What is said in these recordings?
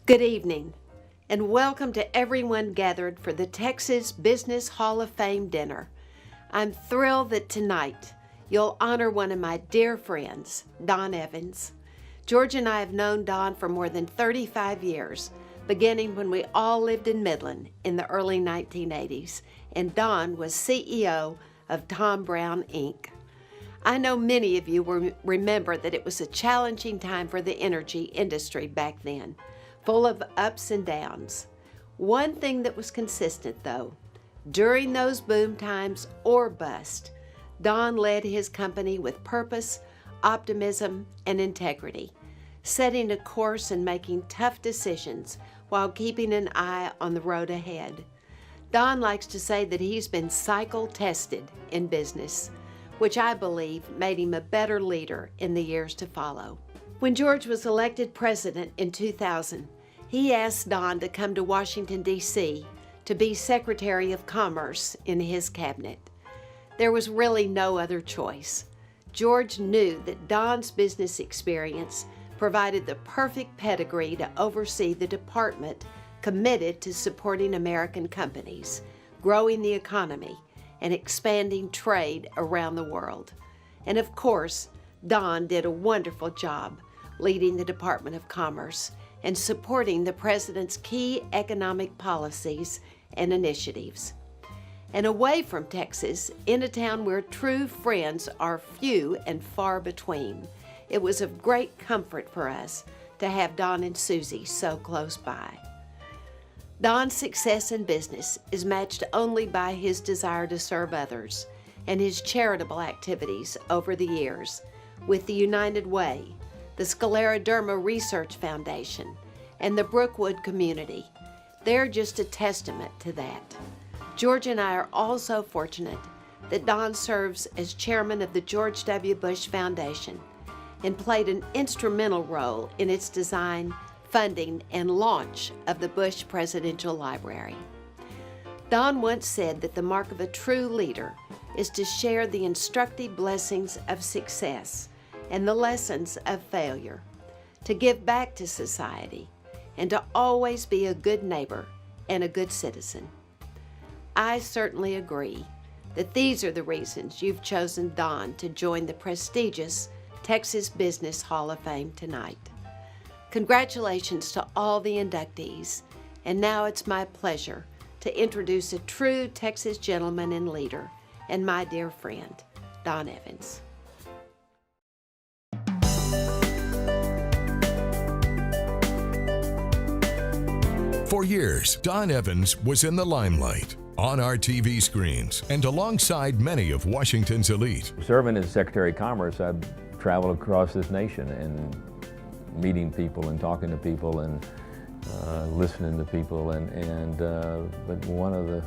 Good evening, and welcome to everyone gathered for the Texas Business Hall of Fame dinner. I'm thrilled that tonight you'll honor one of my dear friends, Don Evans. George and I have known Don for more than 35 years, beginning when we all lived in Midland in the early 1980s, and Don was CEO of Thom Browne, Inc. I know many of you will remember that it was a challenging time for the energy industry back then, full of ups and downs. One thing that was consistent, though, during those boom times or bust, Don led his company with purpose, optimism, and integrity, setting a course and making tough decisions while keeping an eye on the road ahead. Don likes to say that he's been cycle-tested in business, which I believe made him a better leader in the years to follow. When George was elected president in 2000, he asked Don to come to Washington, D.C. to be Secretary of Commerce in his cabinet. There was really no other choice. George knew that Don's business experience provided the perfect pedigree to oversee the department committed to supporting American companies, growing the economy, and expanding trade around the world. And of course, Don did a wonderful job leading the Department of Commerce and supporting the President's key economic policies and initiatives. And away from Texas, in a town where true friends are few and far between, it was of great comfort for us to have Don and Susie so close by. Don's success in business is matched only by his desire to serve others and his charitable activities over the years with the United Way, the Scleroderma Research Foundation, and the Brookwood community. They're just a testament to that. George and I are also fortunate that Don serves as chairman of the George W. Bush Foundation and played an instrumental role in its design, funding, and launch of the Bush Presidential Library. Don once said that the mark of a true leader is to share the instructive blessings of success and the lessons of failure, to give back to society, and to always be a good neighbor and a good citizen. I certainly agree that these are the reasons you've chosen Don to join the prestigious Texas Business Hall of Fame tonight. Congratulations to all the inductees, and now it's my pleasure to introduce a true Texas gentleman and leader, and my dear friend, Don Evans. For years, Don Evans was in the limelight, on our TV screens, and alongside many of Washington's elite. Serving as Secretary of Commerce, I've traveled across this nation and meeting people and talking to people and listening to people. But one of the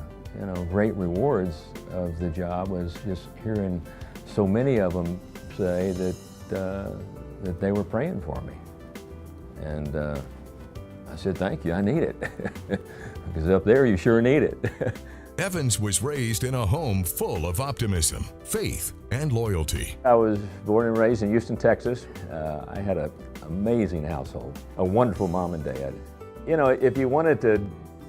great rewards of the job was just hearing so many of them say that they were praying for me. And I said, thank you, I need it. Because up there, you sure need it. Evans was raised in a home full of optimism, faith, and loyalty. I was born and raised in Houston, Texas. I had an amazing household, a wonderful mom and dad. You know, if you wanted to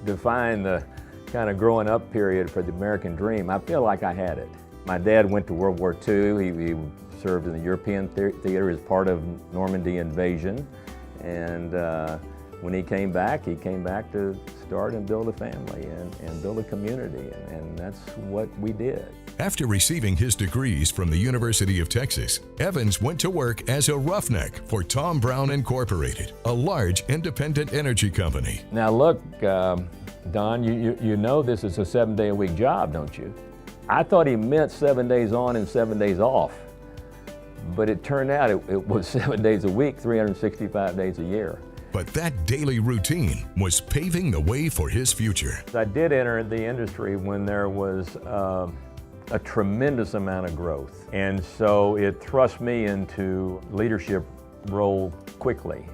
define the kind of growing up period for the American dream, I feel like I had it. My dad went to World War II. He served in the European theater as part of Normandy invasion. And when he came back to start and build a family and build a community, and that's what we did. After receiving his degrees from the University of Texas, Evans went to work as a roughneck for Thom Browne Incorporated, a large independent energy company. Now look, Don, you know this is a 7-day-a-week job, don't you? I thought he meant 7 days on and 7 days off, but it turned out it was 7 days a week, 365 days a year. But that daily routine was paving the way for his future. I did enter the industry when there was a tremendous amount of growth. And so it thrust me into leadership role quickly.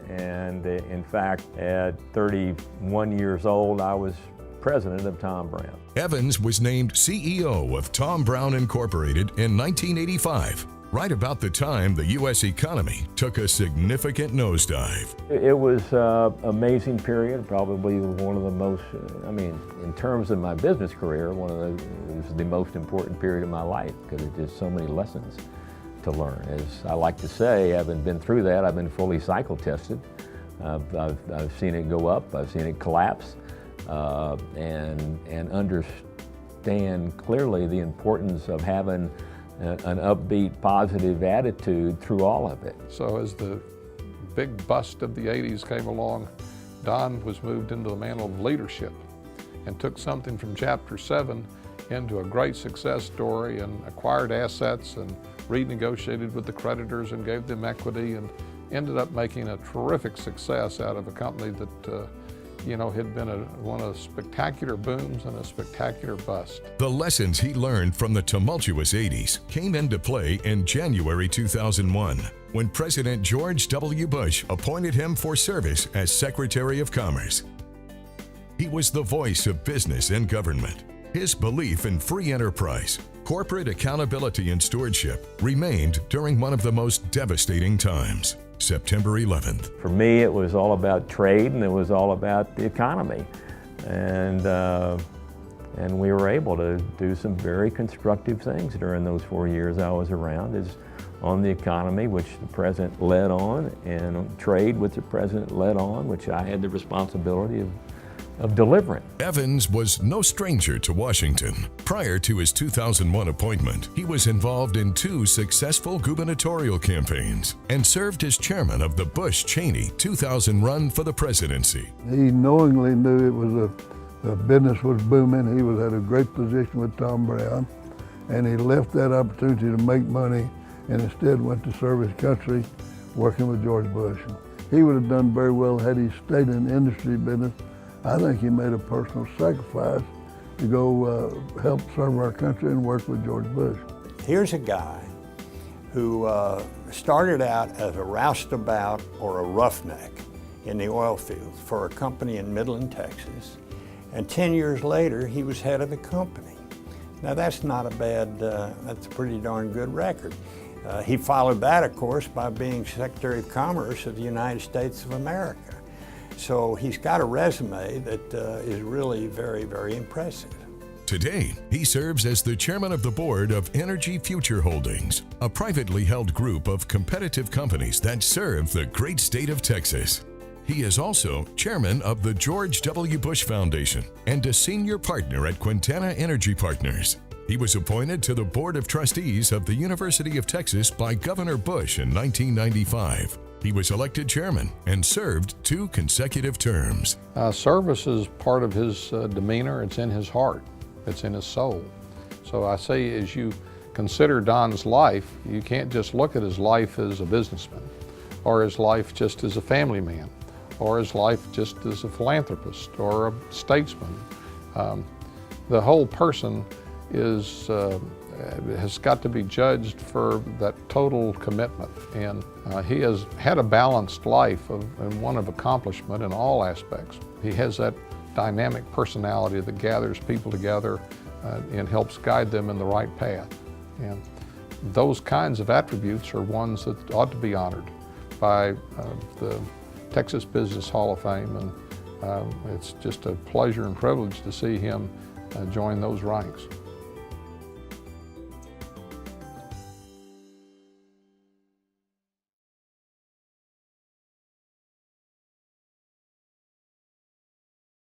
And in fact, at 31 years old, I was president of Thom Browne. Evans was named CEO of Thom Browne Incorporated in 1985, right about the time the U.S. economy took a significant nosedive. It was an amazing period, probably one of the most, in terms of my business career, it was the most important period of my life because there's just so many lessons to learn. As I like to say, having been through that, I've been fully cycle tested. I've seen it go up, I've seen it collapse, and understand clearly the importance of having an upbeat, positive attitude through all of it. So as the big bust of the 80s came along, Don was moved into the mantle of leadership and took something from Chapter 7 into a great success story and acquired assets and renegotiated with the creditors and gave them equity and ended up making a terrific success out of a company that had been one of spectacular booms and a spectacular bust. The lessons he learned from the tumultuous 80s came into play in January 2001, when President George W. Bush appointed him for service as Secretary of Commerce. He was the voice of business and government. His belief in free enterprise, corporate accountability and stewardship remained during one of the most devastating times. September 11th. For me, it was all about trade and it was all about the economy. And we were able to do some very constructive things during those 4 years I was around, is on the economy, which the President led on, and on trade, which the President led on, which I had the responsibility of delivering. Evans was no stranger to Washington. Prior to his 2001 appointment, he was involved in 2 successful gubernatorial campaigns and served as chairman of the Bush-Cheney 2000 run for the presidency. He knowingly knew it was the business was booming. He was at a great position with Tom Brown, and he left that opportunity to make money and instead went to serve his country working with George Bush. He would have done very well had he stayed in the industry business. I think he made a personal sacrifice to go help serve our country and work with George Bush. Here's a guy who started out as a roustabout or a roughneck in the oil fields for a company in Midland, Texas. And 10 years later, he was head of the company. Now that's not a bad, that's a pretty darn good record. He followed that, of course, by being Secretary of Commerce of the United States of America. So he's got a resume that is really very, very impressive. Today, he serves as the chairman of the board of Energy Future Holdings, a privately held group of competitive companies that serve the great state of Texas. He is also chairman of the George W. Bush Foundation and a senior partner at Quintana Energy Partners. He was appointed to the Board of Trustees of the University of Texas by Governor Bush in 1995. He was elected chairman and served 2 consecutive terms. Service is part of his demeanor. It's in his heart. It's in his soul. So I say, as you consider Don's life, you can't just look at his life as a businessman, or his life just as a family man, or his life just as a philanthropist or a statesman. The whole person has got to be judged for that total commitment. And he has had a balanced life and one of accomplishment in all aspects. He has that dynamic personality that gathers people together and helps guide them in the right path. And those kinds of attributes are ones that ought to be honored by the Texas Business Hall of Fame. And it's just a pleasure and privilege to see him join those ranks.